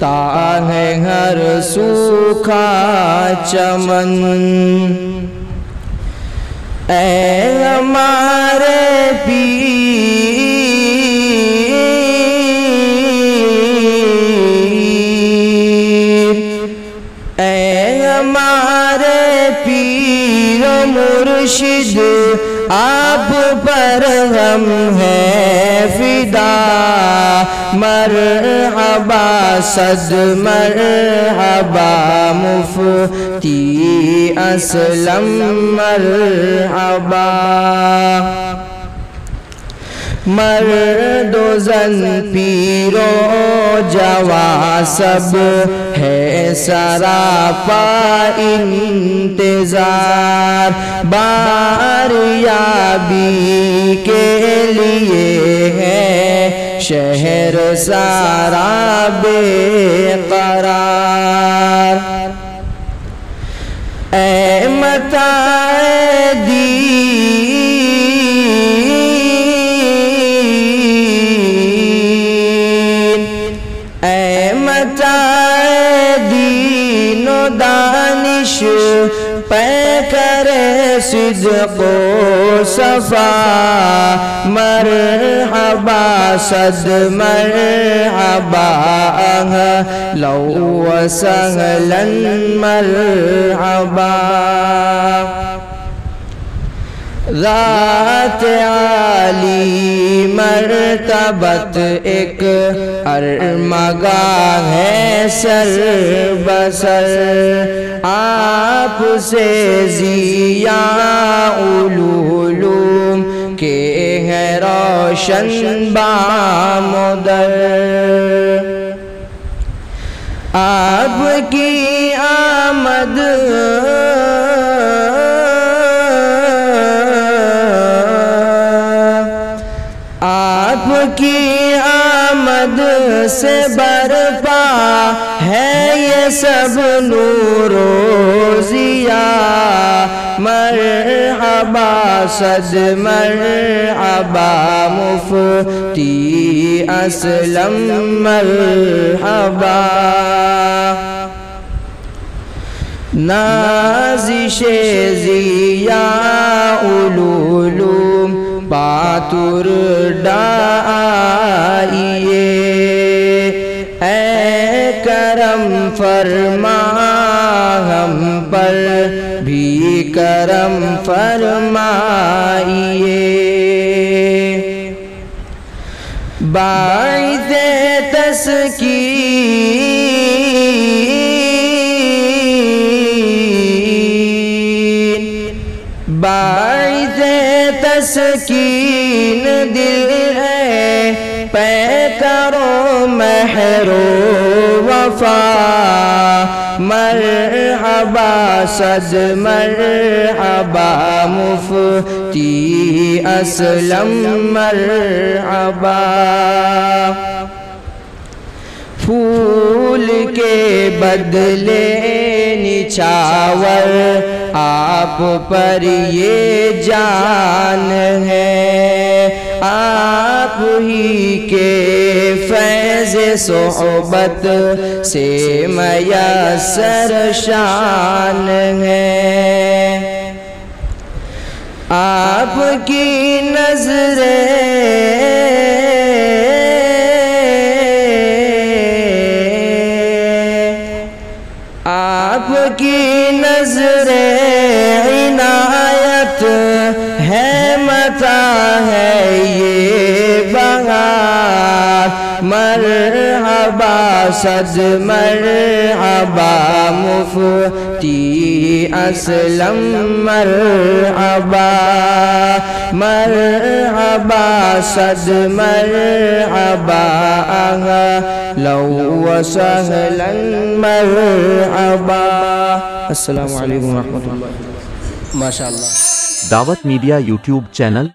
تا ہے ہر سوکھا چمن اے ہمارے پیر اے ہمارے پیر و مرشد آپ پر ہم ہیں فدا مرحبا صد مرحبا مفتی اسلم مرحبا مرد و زن پیر و جوان سب ہے سراپا انتظار باریابی کے لیے ہے شہر سارا بے قرار اے متاع دین و دانش پے کرے صدق و صفا مرحبا صد مرحبا اہلا و سہلا مرحبا ذات عالی مرتبت ایک ارمگاہ ہے سر بسر آپ سے ضیاء العلوم کے ہے روشن بامدر آپ کی آمد آپ کی آمد سے برپا ہے یہ سب نور و ضیاء مرحبا صد مرحبا مفتی اسلم مرحبا نازش ضیاء العلوم باتر ڈائیے اے کرم فرما ہم پر بھی کرم فرمائیے باعث تسکین باعث تسکین دل ہے پے کرو مہر و وفا مرحبا صد مرحبا مفتی اسلم مرحبا پھول کے بدلے نچھاور آپ پر یہ جان ہے آپ ہی کے فیض صحبت سے میسر شان ہے آپ کی نظریں آپ کی نظر عنایت ہے متا ہے یہ بہار مرحبا صد مرحبا مفتی اسلم مرحبا مرحبا صد مرحبا اہلا و سہلا مرحبا السلام علیکم ورحمۃ اللہ ماشاءاللہ دعوت میڈیا یوٹیوب چینل